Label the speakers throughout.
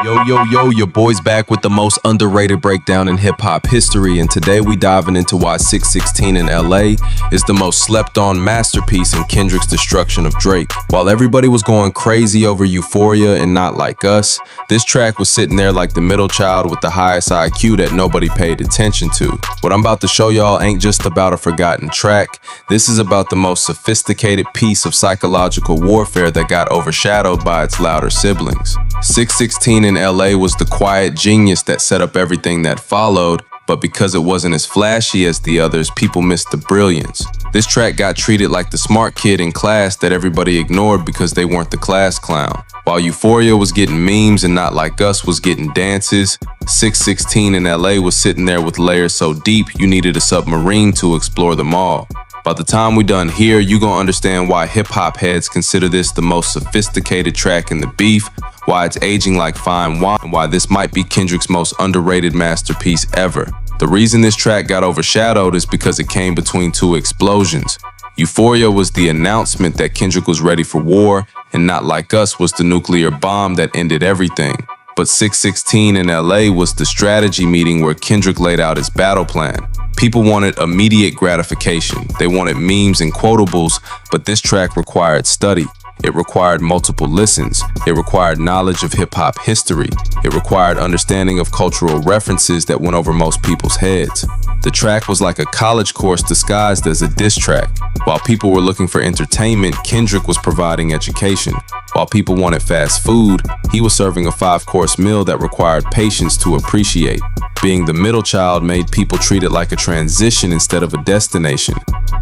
Speaker 1: Yo, your boy's back with the most underrated breakdown in hip-hop history, and today we diving into why 616 in LA is the most slept-on masterpiece in Kendrick's destruction of Drake. While everybody was going crazy over Euphoria and Not Like Us, this track was sitting there like the middle child with the highest IQ that nobody paid attention to. What I'm about to show y'all ain't just about a forgotten track. This is about the most sophisticated piece of psychological warfare that got overshadowed by its louder siblings. 616 in LA was the quiet genius that set up everything that followed, but because it wasn't as flashy as the others, people missed the brilliance. This track got treated like the smart kid in class that everybody ignored because they weren't the class clown. While Euphoria was getting memes and Not Like Us was getting dances, 616 in LA was sitting there with layers so deep you needed a submarine to explore them all. By the time we done here, you gonna understand why hip-hop heads consider this the most sophisticated track in the beef, why it's aging like fine wine, and why this might be Kendrick's most underrated masterpiece ever. The reason this track got overshadowed is because it came between two explosions. Euphoria was the announcement that Kendrick was ready for war, and Not Like Us was the nuclear bomb that ended everything. But 616 in LA was the strategy meeting where Kendrick laid out his battle plan. People wanted immediate gratification. They wanted memes and quotables, but this track required study. It required multiple listens. It required knowledge of hip-hop history. It required understanding of cultural references that went over most people's heads. The track was like a college course disguised as a diss track. While people were looking for entertainment, Kendrick was providing education. While people wanted fast food, he was serving a 5-course meal that required patience to appreciate. Being the middle child made people treat it like a transition instead of a destination.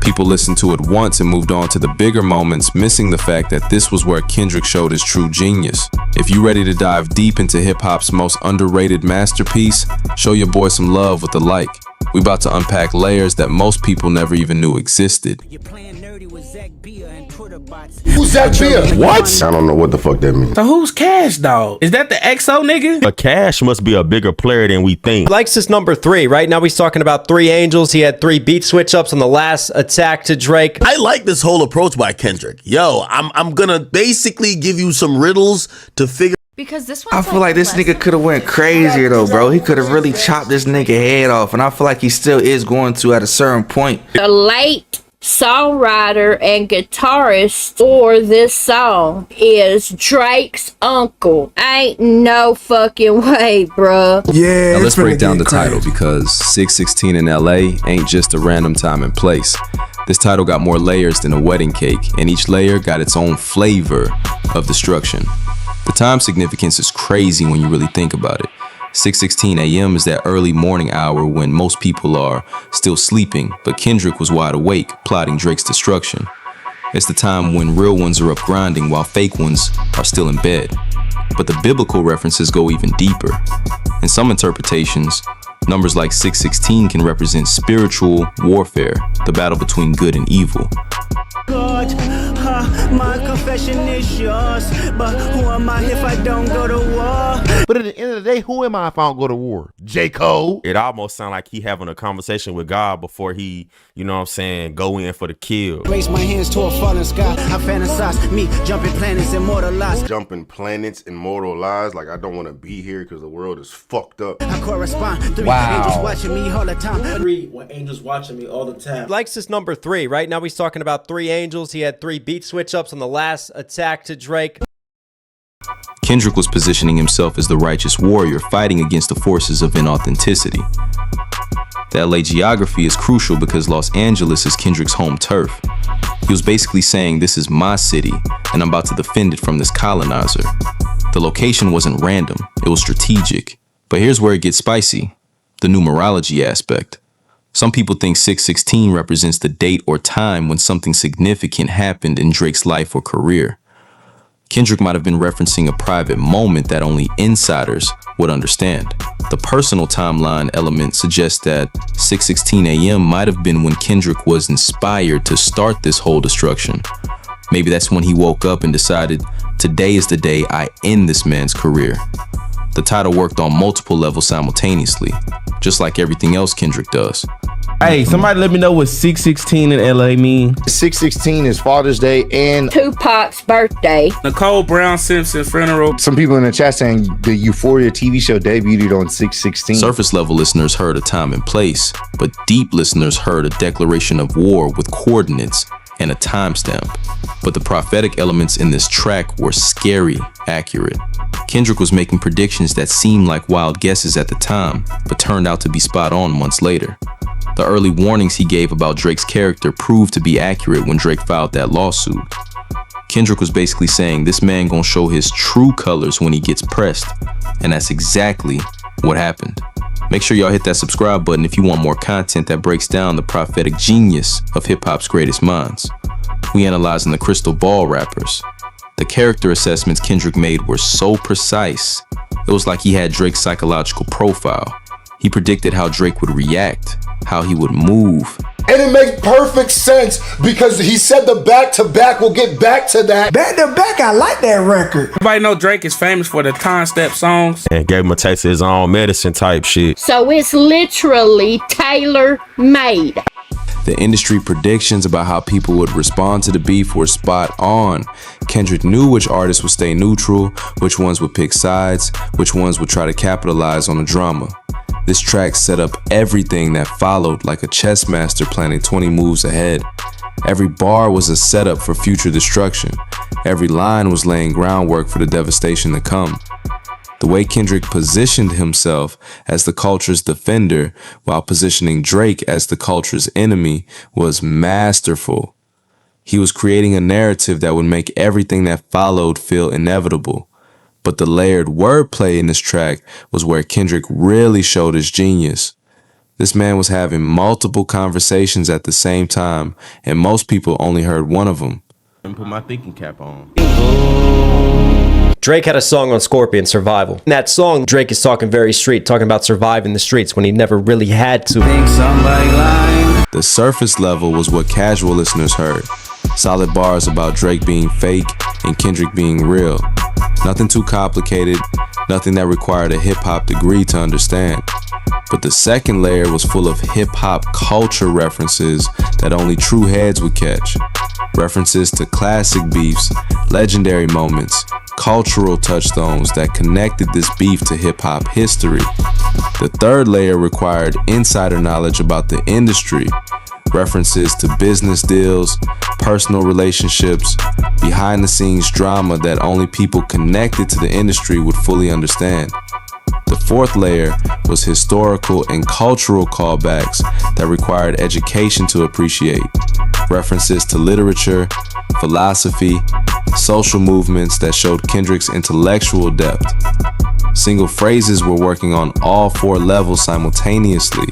Speaker 1: People listened to it once and moved on to the bigger moments, missing the fact that this was where Kendrick showed his true genius. If you're ready to dive deep into hip-hop's most underrated masterpiece, show your boy some love with a like. We about to unpack layers that most people never even knew existed.
Speaker 2: Who's Zach Beer?
Speaker 3: What?
Speaker 2: I don't know what the fuck that means.
Speaker 3: So who's Cash, dog? Is that the XO nigga?
Speaker 4: But Cash must be a bigger player than we think.
Speaker 5: Likes is number 3. Right now he's talking about 3 angels. He had 3 beat switch ups on the last attack to Drake.
Speaker 6: I like this whole approach by Kendrick. Yo, I'm gonna basically give you some riddles to figure.
Speaker 7: Because this
Speaker 8: I feel like this nigga could have went crazier though, bro. He could have really chopped this nigga head off, and I feel like he still is going to at a certain point.
Speaker 7: The late songwriter and guitarist for this song is Drake's uncle. Ain't no fucking way, bruh.
Speaker 8: Yeah.
Speaker 1: Now let's break down the title, because 616 in LA ain't just a random time and place. This title got more layers than a wedding cake, and each layer got its own flavor of destruction. The time significance is crazy when you really think about it. 6:16 a.m. is that early morning hour when most people are still sleeping, but Kendrick was wide awake, plotting Drake's destruction. It's the time when real ones are up grinding while fake ones are still in bed. But the biblical references go even deeper. In some interpretations, numbers like 616 can represent spiritual warfare, the battle between good and evil.
Speaker 9: God, my confession is yours, but who am I if I don't go to war?
Speaker 3: But at the end of the day, who am I if I don't go to war? J. Cole?
Speaker 4: It almost sounds like he having a conversation with God before he, you know what I'm saying, go in for the kill.
Speaker 9: Raise my hands to a fallen sky. I fantasize me jumping planets, immortalized.
Speaker 2: Jumping planets, immortalized. Like I don't want to be here because the world is fucked up.
Speaker 9: I correspond. 3 angels watching me all the time. 3 angels watching me all the time.
Speaker 5: Likes is number 3. Right now he's talking about 3 angels. He had 3 beat switch ups on the last attack to Drake.
Speaker 1: Kendrick was positioning himself as the righteous warrior fighting against the forces of inauthenticity. The LA geography is crucial because Los Angeles is Kendrick's home turf. He was basically saying, this is my city, and I'm about to defend it from this colonizer. The location wasn't random, it was strategic. But here's where it gets spicy, the numerology aspect. Some people think 616 represents the date or time when something significant happened in Drake's life or career. Kendrick might have been referencing a private moment that only insiders would understand. The personal timeline element suggests that 6:16 a.m. might have been when Kendrick was inspired to start this whole destruction. Maybe that's when he woke up and decided, today is the day I end this man's career. The title worked on multiple levels simultaneously, just like everything else Kendrick does.
Speaker 10: Hey, somebody let me know what 616 in LA mean.
Speaker 3: 616 is Father's Day and
Speaker 7: Tupac's birthday.
Speaker 11: Nicole Brown Simpson funeral.
Speaker 3: some people in the chat saying the Euphoria TV show debuted on 616.
Speaker 1: Surface level listeners heard a time and place, but deep listeners heard a declaration of war with coordinates and a timestamp. But the prophetic elements in this track were scary accurate. Kendrick was making predictions that seemed like wild guesses at the time, but turned out to be spot on months later. The early warnings he gave about Drake's character proved to be accurate when Drake filed that lawsuit. Kendrick was basically saying this man gonna show his true colors when he gets pressed, and that's exactly what happened. Make sure y'all hit that subscribe button if you want more content that breaks down the prophetic genius of hip-hop's greatest minds. We analyzing the crystal ball rappers. The character assessments Kendrick made were so precise, it was like he had Drake's psychological profile. He predicted how Drake would react, how he would move.
Speaker 12: And it makes perfect sense because he said the back-to-back will get back to that. Back-to-back, I like that record.
Speaker 11: Everybody know Drake is famous for the time-step songs.
Speaker 4: And gave him a taste of his own medicine type shit.
Speaker 7: So it's literally tailor-made.
Speaker 1: The industry predictions about how people would respond to the beef were spot on. Kendrick knew which artists would stay neutral, which ones would pick sides, which ones would try to capitalize on the drama. This track set up everything that followed like a chess master planning 20 moves ahead. Every bar was a setup for future destruction. Every line was laying groundwork for the devastation to come. The way Kendrick positioned himself as the culture's defender while positioning Drake as the culture's enemy was masterful. He was creating a narrative that would make everything that followed feel inevitable. But the layered wordplay in this track was where Kendrick really showed his genius. This man was having multiple conversations at the same time, and most people only heard one of them.
Speaker 10: And put my thinking cap on.
Speaker 5: Drake had a song on Scorpion, Survival. In that song, Drake is talking very street, talking about surviving the streets when he never really had to.
Speaker 1: The surface level was what casual listeners heard. Solid bars about Drake being fake and Kendrick being real. Nothing too complicated, nothing that required a hip-hop degree to understand. But the second layer was full of hip-hop culture references that only true heads would catch. References to classic beefs, legendary moments, cultural touchstones that connected this beef to hip-hop history. The third layer required insider knowledge about the industry, references to business deals, personal relationships, behind-the-scenes drama that only people connected to the industry would fully understand. The fourth layer was historical and cultural callbacks that required education to appreciate, references to literature, philosophy, social movements that showed Kendrick's intellectual depth. Single phrases were working on all four levels simultaneously.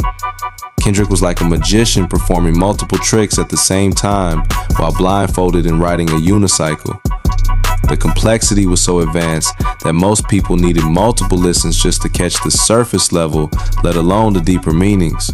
Speaker 1: Kendrick was like a magician performing multiple tricks at the same time while blindfolded and riding a unicycle. The complexity was so advanced that most people needed multiple listens just to catch the surface level, let alone the deeper meanings.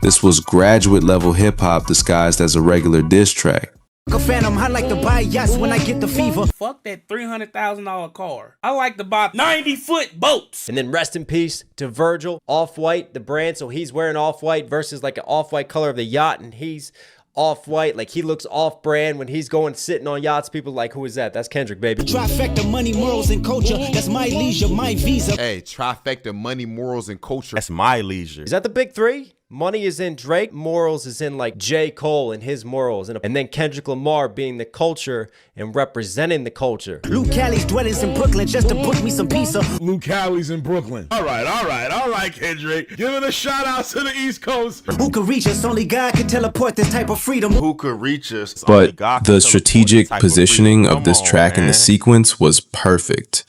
Speaker 1: This was graduate level hip hop disguised as a regular diss track.
Speaker 9: A phantom, I like to buy yachts when I get the fever.
Speaker 11: Fuck that $300,000 car. I like to buy 90-foot boats.
Speaker 5: And then rest in peace to Virgil, Off-White, the brand. So he's wearing Off-White versus like an Off-White color of the yacht, and he's Off-White, like he looks off-brand when he's going sitting on yachts. People like, who is that? That's Kendrick, baby.
Speaker 9: Trifecta, money, morals, and culture. That's my leisure, my visa.
Speaker 3: Hey, trifecta, money, morals, and culture.
Speaker 4: That's my leisure.
Speaker 5: Is that the big three? Money is in Drake, morals is in like J. Cole and his morals, and then Kendrick Lamar being the culture and representing the culture.
Speaker 9: Luke Cali's dwellings in Brooklyn just to book me some pizza.
Speaker 13: Luke Cali's in Brooklyn. All right, Kendrick. Giving a shout out to the East Coast.
Speaker 9: Who could reach us? Only God can teleport this type of freedom.
Speaker 2: Who could reach us?
Speaker 1: But the strategic positioning of this track in the sequence was perfect.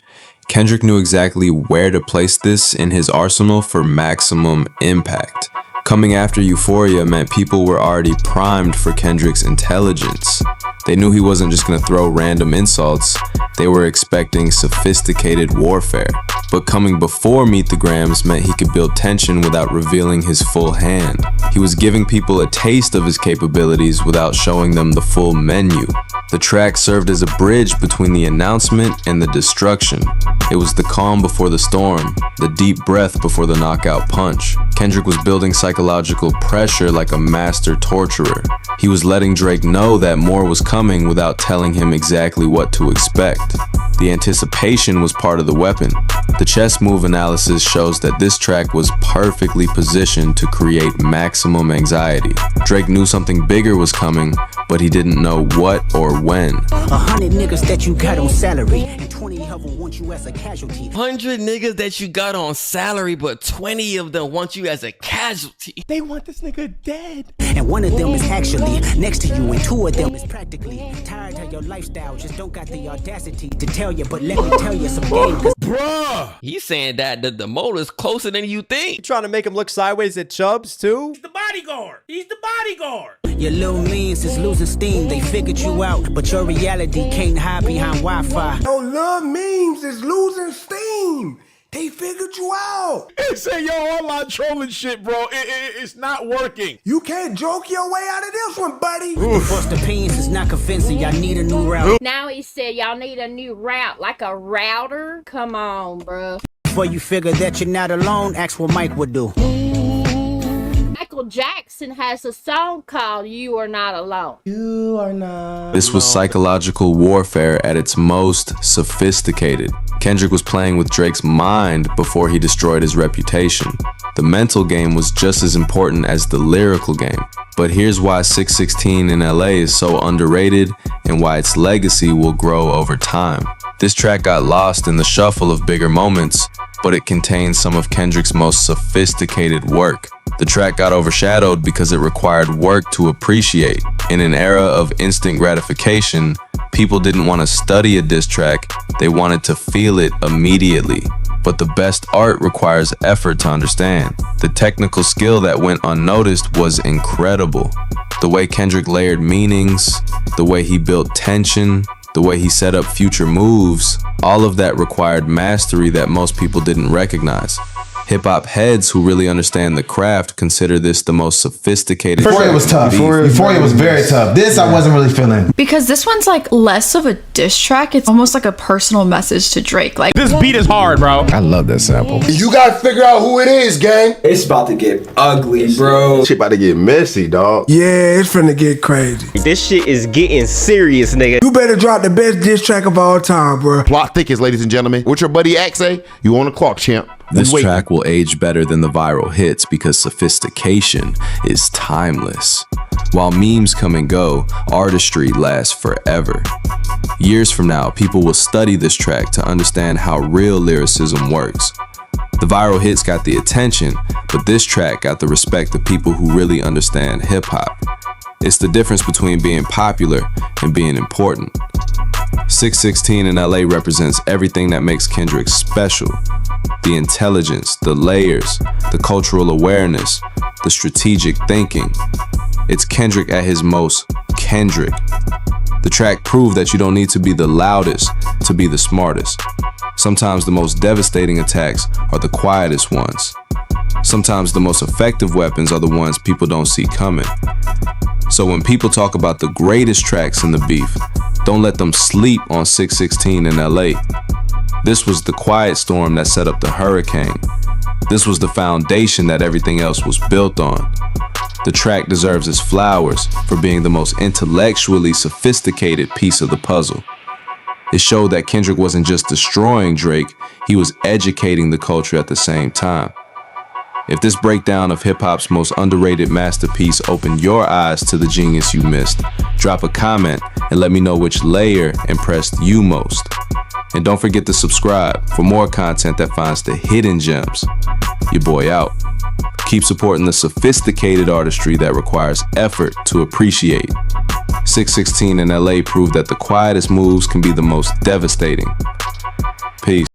Speaker 1: Kendrick knew exactly where to place this in his arsenal for maximum impact. Coming after Euphoria meant people were already primed for Kendrick's intelligence. They knew he wasn't just gonna throw random insults, they were expecting sophisticated warfare. But coming before Meet the Grams meant he could build tension without revealing his full hand. He was giving people a taste of his capabilities without showing them the full menu. The track served as a bridge between the announcement and the destruction. It was the calm before the storm, the deep breath before the knockout punch. Kendrick was building psychological pressure like a master torturer. He was letting Drake know that more was coming without telling him exactly what to expect. The anticipation was part of the weapon. The chess move analysis shows that this track was perfectly positioned to create maximum anxiety. Drake knew something bigger was coming, but he didn't know what or when.
Speaker 9: 100 niggas that you got on salary, and 20 of them want you as a casualty.
Speaker 14: 100 niggas that you got on salary, but 20 of them want you as a casualty.
Speaker 9: They want this nigga dead. And one of them is actually next to you, and two of them is practically tired of your lifestyle. Just don't got the audacity to tell you, but let me tell you some game.
Speaker 14: Bruh! He's saying that the motor's closer than you think.
Speaker 5: You trying to make him look sideways at Chubbs too?
Speaker 11: He's the bodyguard. He's the bodyguard.
Speaker 9: Your little means is losing steam. They figured you out, but your reality can't hide behind Wi-Fi.
Speaker 12: Your little memes is losing steam. They figured you out.
Speaker 13: It said your online trolling shit, bro. It's not working.
Speaker 12: You can't joke your way out of this one, buddy.
Speaker 9: First opinions is not convincing. I need a new route.
Speaker 7: Now he said y'all need a new route, like a router? Come on, bruh.
Speaker 9: Before you figure that you're not alone, ask what Mike would do.
Speaker 7: Michael Jackson has a song called You Are Not Alone.
Speaker 9: You are not.
Speaker 1: This was psychological warfare at its most sophisticated. Kendrick was playing with Drake's mind before he destroyed his reputation. The mental game was just as important as the lyrical game. But here's why 616 in LA is so underrated and why its legacy will grow over time. This track got lost in the shuffle of bigger moments, but it contains some of Kendrick's most sophisticated work. The track got overshadowed because it required work to appreciate. In an era of instant gratification, people didn't want to study a diss track, they wanted to feel it immediately. But the best art requires effort to understand. The technical skill that went unnoticed was incredible. The way Kendrick layered meanings, the way he built tension, the way he set up future moves, all of that required mastery that most people didn't recognize. Hip-hop heads who really understand the craft consider this the most sophisticated.
Speaker 15: Euphoria was tough. Euphoria was very tough. This I wasn't really feeling.
Speaker 16: Because this one's like less of a diss track. It's almost like a personal message to Drake. Like,
Speaker 13: this beat is hard, bro.
Speaker 3: I love that sample.
Speaker 12: You gotta figure out who it is, gang.
Speaker 17: It's about to get ugly, bro.
Speaker 2: Shit about to get messy, dog.
Speaker 12: Yeah, it's finna get crazy.
Speaker 5: This shit is getting serious, nigga.
Speaker 12: You better drop the best diss track of all time, bro.
Speaker 3: Plot thickens, ladies and gentlemen. What your buddy Axe say? You on the clock, champ.
Speaker 1: This track will age better than the viral hits because sophistication is timeless. While memes come and go, artistry lasts forever. Years from now, people will study this track to understand how real lyricism works. The viral hits got the attention, but this track got the respect of people who really understand hip-hop. It's the difference between being popular and being important. 616 in LA represents everything that makes Kendrick special. The intelligence, the layers, the cultural awareness, the strategic thinking. It's Kendrick at his most Kendrick. The track proved that you don't need to be the loudest to be the smartest. Sometimes the most devastating attacks are the quietest ones. Sometimes the most effective weapons are the ones people don't see coming. So when people talk about the greatest tracks in the beef, don't let them sleep on 616 in LA. This was the quiet storm that set up the hurricane. This was the foundation that everything else was built on. The track deserves its flowers for being the most intellectually sophisticated piece of the puzzle. It showed that Kendrick wasn't just destroying Drake, he was educating the culture at the same time. If this breakdown of hip-hop's most underrated masterpiece opened your eyes to the genius you missed, drop a comment and let me know which layer impressed you most. And don't forget to subscribe for more content that finds the hidden gems. Your boy out. Keep supporting the sophisticated artistry that requires effort to appreciate. 616 in LA proved that the quietest moves can be the most devastating. Peace.